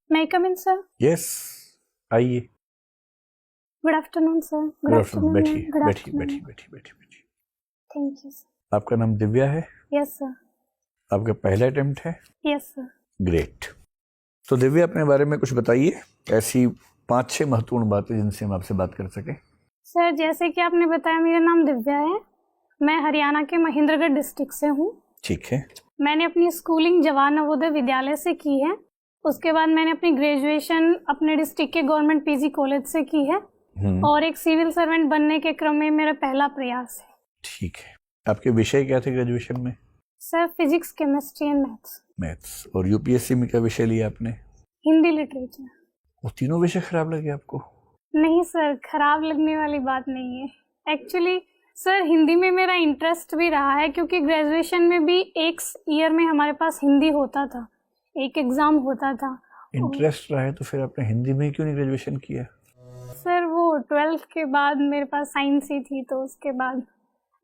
May I come in, sir? Yes, आइए। Good afternoon, sir. Good afternoon, बैठिए Good बैठिए afternoon. बैठिए बैठिए बैठिए बैठिए। Thank you, sir. आपका नाम दिव्या है? Yes, sir. आपका पहला अटेम्प्ट है? Yes, sir. ग्रेट। तो दिव्या, अपने बारे में कुछ बताइए, ऐसी 5-6 महत्वपूर्ण बातें जिनसे हम आपसे बात कर सकें। सर, जैसे कि आपने बताया, मेरा नाम दिव्या है। मैं हरियाणा के महेंद्रगढ़ डिस्ट्रिक्ट से हूँ। ठीक है। मैंने अपनी स्कूलिंग जवाहर नवोदय विद्यालय से की है। उसके बाद मैंने अपनी ग्रेजुएशन अपने डिस्ट्रिक्ट के गवर्नमेंट पीजी कॉलेज से की है। और एक सिविल सर्वेंट बनने के क्रम में मेरा पहला प्रयास है। ठीक है। आपके विषय क्या थे ग्रेजुएशन में? Sir, physics, chemistry and maths. और यूपीएससी में क्या विषय लिया आपने? हिंदी लिटरेचर। वो तीनों विषय खराब लगे आपको? नहीं सर, खराब लगने वाली बात नहीं है। एक्चुअली सर, हिंदी में मेरा इंटरेस्ट भी रहा है, क्योंकि ग्रेजुएशन में भी एक ईयर में हमारे पास हिंदी होता था, एक एग्जाम होता था। इंटरेस्ट रहा है तो फिर आपने हिंदी में क्यों नहीं ग्रेजुएशन किया? सर, वो 12th के बाद मेरे पास साइंस ही थी, तो उसके बाद।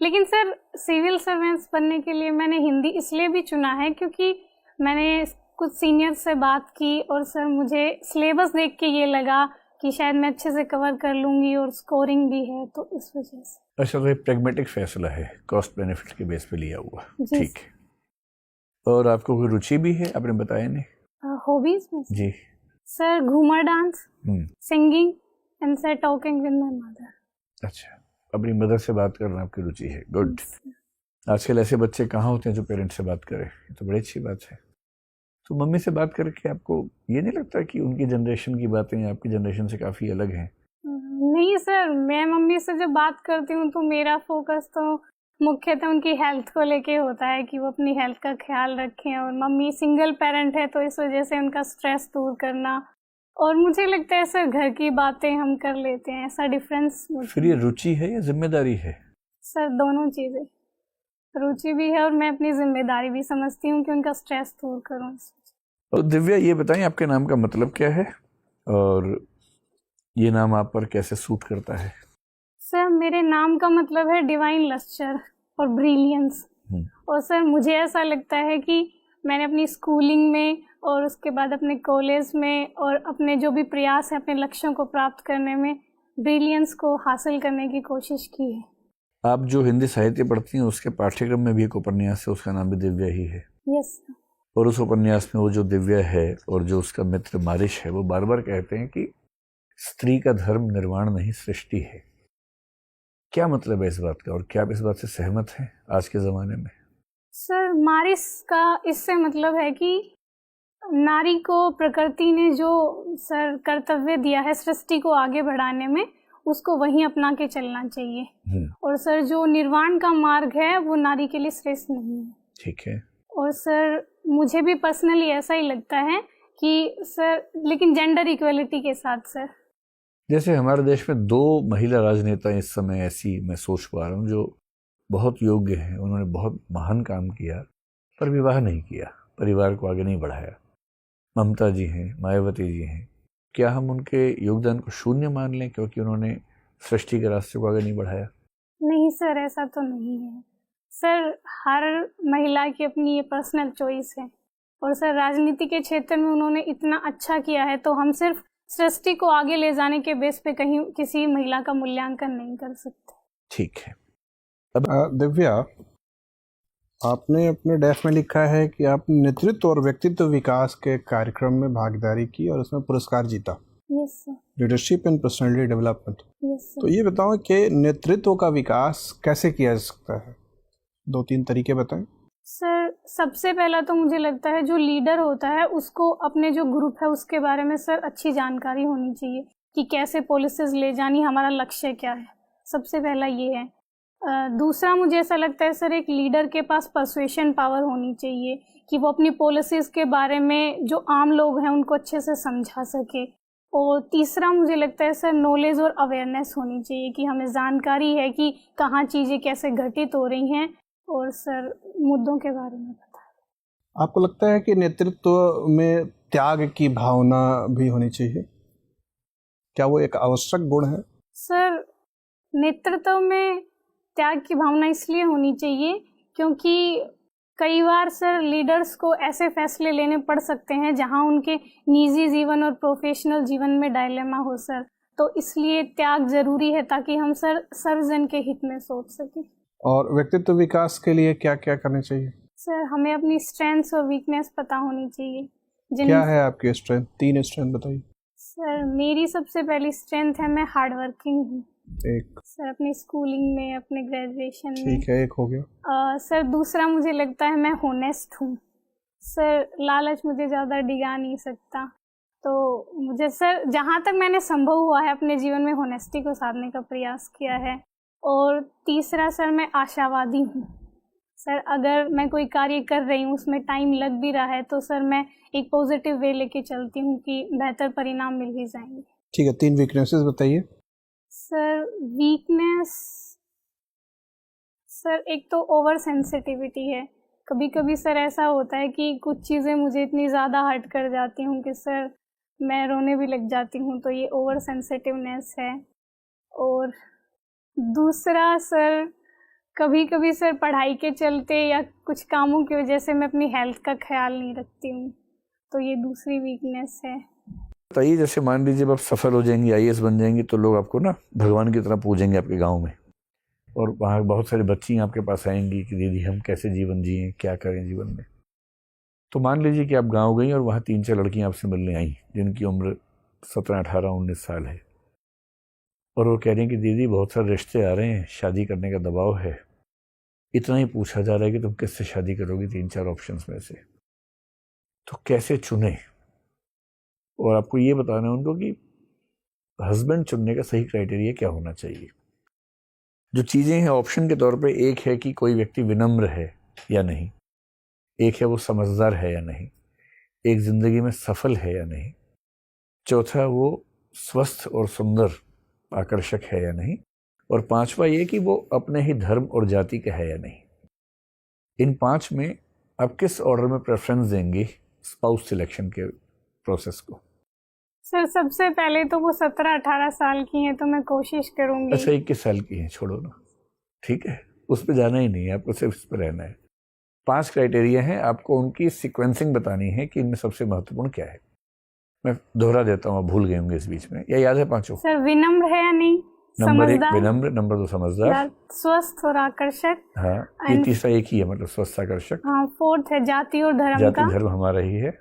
लेकिन सर, सिविल सर्वेंट्स बनने के लिए मैंने हिंदी इसलिए भी चुना है क्योंकि मैंने कुछ सीनियर से बात की और सर, मुझे सिलेबस देख के ये लगा कि शायद मैं अच्छे से कवर कर लूँगी और स्कोरिंग भी है, तो इस वजह से। अच्छा, तो ये प्रैग्मेटिक फैसला है, कॉस्ट बेनिफिट के बेस पे लिया हुआ। जी। ठीक है। और आपको कोई रुचि भी है? आपने बताया नहीं। हॉबीज में जी sir, Ghoomar dance, singing and sir talking with my mother. अच्छा, अपनी मदर से बात करना आपकी रुचि है। गुड। आजकल ऐसे बच्चे कहाँ होते हैं जो पेरेंट्स से बात करें, ये तो बड़ी अच्छी बात है। तो मम्मी से बात करके आपको ये नहीं लगता कि उनकी जनरेशन की बातें आपकी जनरेशन से काफ़ी अलग हैं? नहीं सर, मैं मम्मी से जब बात करती हूँ तो मेरा फोकस तो मुख्यतः उनकी हेल्थ को लेके होता है कि वो अपनी हेल्थ का ख्याल रखें, और मम्मी सिंगल पेरेंट है तो इस वजह से उनका स्ट्रेस दूर करना, और मुझे लगता है सर घर की बातें हम कर लेते हैं, ऐसा डिफरेंस। फिर ये रुचि है या जिम्मेदारी है? सर, दोनों चीज़ें, रुचि भी है और मैं अपनी जिम्मेदारी भी समझती हूँ कि उनका स्ट्रेस दूर करूँ। और दिव्या, ये बताएं आपके नाम का मतलब क्या है और ये नाम आप पर कैसे सूट करता है? सर, मेरे नाम का मतलब है डिवाइन लस्टर और ब्रिलियंस। और सर, मुझे ऐसा लगता है कि मैंने अपनी स्कूलिंग में और उसके बाद अपने कॉलेज में और अपने जो भी प्रयास है अपने लक्ष्यों को प्राप्त करने में, ब्रिलियंस को हासिल करने की कोशिश की है। आप जो हिंदी साहित्य पढ़ती हैं उसके पाठ्यक्रम में भी एक उपन्यास है, उसका नाम भी दिव्या ही है। Yes sir. और उस उपन्यास में वो जो दिव्या है और जो उसका मित्र मारिश है, वो बार बार कहते हैं कि स्त्री का धर्म निर्वाण नहीं सृष्टि है। क्या मतलब है इस बात का, और क्या आप इस बात से सहमत हैं आज के ज़माने में? सर, मारिस का इससे मतलब है कि नारी को प्रकृति ने जो सर कर्तव्य दिया है सृष्टि को आगे बढ़ाने में, उसको वहीं अपना के चलना चाहिए। और सर, जो निर्वाण का मार्ग है वो नारी के लिए श्रेष्ठ नहीं है। ठीक है। और सर, मुझे भी पर्सनली ऐसा ही लगता है कि सर, लेकिन जेंडर इक्वलिटी के साथ सर। जैसे हमारे देश में 2 महिला राजनेता इस समय ऐसी मैं सोच पा रहा हूँ जो बहुत योग्य हैं, उन्होंने बहुत महान काम किया पर विवाह नहीं किया, परिवार को आगे नहीं बढ़ाया। ममता जी हैं, मायावती जी हैं। क्या हम उनके योगदान को शून्य मान लें क्योंकि उन्होंने सृष्टि के रास्ते को आगे नहीं बढ़ाया? नहीं सर, ऐसा तो नहीं है सर। हर महिला की अपनी ये पर्सनल चॉइस है, और सर राजनीति के क्षेत्र में उन्होंने इतना अच्छा किया है, तो हम सिर्फ सृष्टि को आगे ले जाने के बेस पे कहीं किसी महिला का मूल्यांकन नहीं कर सकते। ठीक है। अब दिव्या, आपने अपने डेफ में लिखा है कि आपने नेतृत्व और व्यक्तित्व विकास के कार्यक्रम में भागीदारी की और उसमें पुरस्कार जीता। Yes sir. Leadership and personality development. Yes sir. तो ये बताओ कि नेतृत्व का विकास कैसे किया जा सकता है? 2-3 तरीके बताएं। सर, सबसे पहला तो मुझे लगता है जो लीडर होता है उसको अपने जो ग्रुप है उसके बारे में सर अच्छी जानकारी होनी चाहिए कि कैसे पॉलिसीज ले जानी, हमारा लक्ष्य क्या है। सबसे पहला ये है। दूसरा, मुझे ऐसा लगता है सर, एक लीडर के पास परसुएशन पावर होनी चाहिए कि वो अपनी पॉलिसीज के बारे में जो आम लोग हैं उनको अच्छे से समझा सके। और तीसरा, मुझे लगता है सर, नॉलेज और अवेयरनेस होनी चाहिए कि हमें जानकारी है कि कहाँ चीज़ें कैसे घटित हो रही हैं, और सर मुद्दों के बारे में पता है। आपको लगता है कि नेतृत्व में त्याग की भावना भी होनी चाहिए? क्या वो एक आवश्यक गुण है? सर, नेतृत्व में त्याग की भावना इसलिए होनी चाहिए क्योंकि कई बार सर लीडर्स को ऐसे फैसले लेने पड़ सकते हैं जहां उनके निजी जीवन और प्रोफेशनल जीवन में डायलेमा हो सर, तो इसलिए त्याग जरूरी है ताकि हम सर सर्वजन के हित में सोच सकें। और व्यक्तित्व विकास के लिए क्या क्या करना चाहिए? सर हमें अपनी स्ट्रेंथ्स और वीकनेस पता होनी चाहिए। क्या है आपकी स्ट्रेंथ? 3 स्ट्रेंथ बताइए। सर मेरी सबसे पहली स्ट्रेंथ है मैं हार्ड वर्किंग हूँ। एक। सर अपनी स्कूलिंग में, अपने ग्रेजुएशन में। ठीक है, एक हो गया। सर दूसरा मुझे लगता है मैं होनेस्ट हूँ। सर लालच मुझे ज़्यादा डिगा नहीं सकता, तो मुझे सर जहाँ तक मैंने संभव हुआ है अपने जीवन में होनेस्टी को साधने का प्रयास किया है। और तीसरा सर मैं आशावादी हूँ। सर अगर मैं कोई कार्य कर रही हूँ उसमें टाइम लग भी रहा है तो सर मैं एक पॉजिटिव वे लेके चलती हूँ कि बेहतर परिणाम मिल ही जाएंगे। ठीक है, 3 वीकनेसेस बताइए। सर वीकनेस सर एक तो ओवर सेंसिटिविटी है। कभी कभी सर ऐसा होता है कि कुछ चीज़ें मुझे इतनी ज़्यादा हर्ट कर जाती हूँ कि सर मैं रोने भी लग जाती हूँ, तो ये ओवर सेंसिटिवनेस है। और दूसरा सर कभी कभी सर पढ़ाई के चलते या कुछ कामों की वजह से मैं अपनी हेल्थ का ख्याल नहीं रखती हूँ, तो ये दूसरी वीकनेस है। बताइए, जैसे मान लीजिए जब आप सफल हो जाएंगी, आईएएस बन जाएंगी, तो लोग आपको ना भगवान की तरह पूजेंगे आपके गांव में, और वहाँ बहुत सारी बच्चियाँ आपके पास आएंगी कि दीदी हम कैसे जीवन जिएं, क्या करें जीवन में। तो मान लीजिए कि आप गाँव गई और वहाँ 3-4 लड़कियाँ आपसे मिलने आई जिनकी उम्र 17, 18, 19 साल है, और वो कह रही हैं कि दीदी बहुत सारे रिश्ते आ रहे हैं, शादी करने का दबाव है, इतना ही पूछा जा रहा है कि तुम किससे शादी करोगी 3-4 ऑप्शंस में से, तो कैसे चुने। और आपको ये बताना है उनको कि हस्बैंड चुनने का सही क्राइटेरिया क्या होना चाहिए। जो चीज़ें हैं ऑप्शन के तौर पे, एक है कि कोई व्यक्ति विनम्र है या नहीं, एक है वो समझदार है या नहीं, एक ज़िंदगी में सफल है या नहीं, चौथा वो स्वस्थ और सुंदर आकर्षक है या नहीं, और 5वां ये कि वो अपने ही धर्म और जाति का है या नहीं। इन 5 में आप किस ऑर्डर में प्रेफरेंस देंगे स्पाउस सिलेक्शन के प्रोसेस को? सर सबसे पहले तो वो 17-18 साल की हैं, तो मैं कोशिश करूंगी। अच्छा, 21 साल की हैं, छोड़ो ना, ठीक है, उस पर जाना ही नहीं है आपको, सिर्फ इस पर रहना है। 5 क्राइटेरिया हैं, आपको उनकी सीक्वेंसिंग बतानी है कि इनमें सबसे महत्वपूर्ण क्या है। मैं दोहरा देता हूँ, भूल गए होंगे इस बीच में, या याद है 5? सर विनम्र है या नहीं, नंबर 1 विनम्र, नंबर 2 समझदार, स्वस्थ और आकर्षक, हाँ ये तीसरा एक ही है, मतलब स्वस्थ आकर्षक। हाँ, 4th है जाति और धर्म जाति का। धर्म हमारा ही है।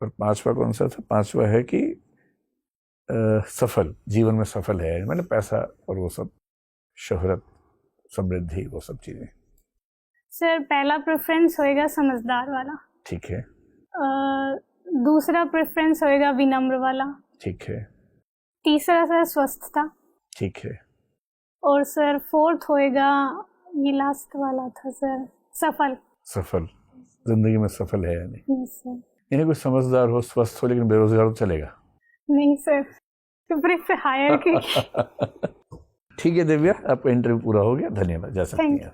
और 5वां कौन सा था? 5वां है कि सफल, जीवन में सफल है, मतलब पैसा और वो सब, शोहरत, समृद्धि, वो सब चीजें। सर पहला प्रेफरेंस होएगा समझदार वाला। ठीक है। दूसरा प्रेफरेंस होएगा विनम्र वाला। ठीक है। तीसरा सर स्वस्थता। ठीक है। और सर 4th होएगा, ये लास्ट वाला था सर, सफल। सफल, जिंदगी में सफल है या नहीं। सर यानी कोई समझदार हो, स्वस्थ हो, लेकिन बेरोजगार हो, चलेगा? नहीं सर, तो हायर की। ठीक है दिव्या, आपका इंटरव्यू पूरा हो गया, धन्यवाद, जा सकती हैं।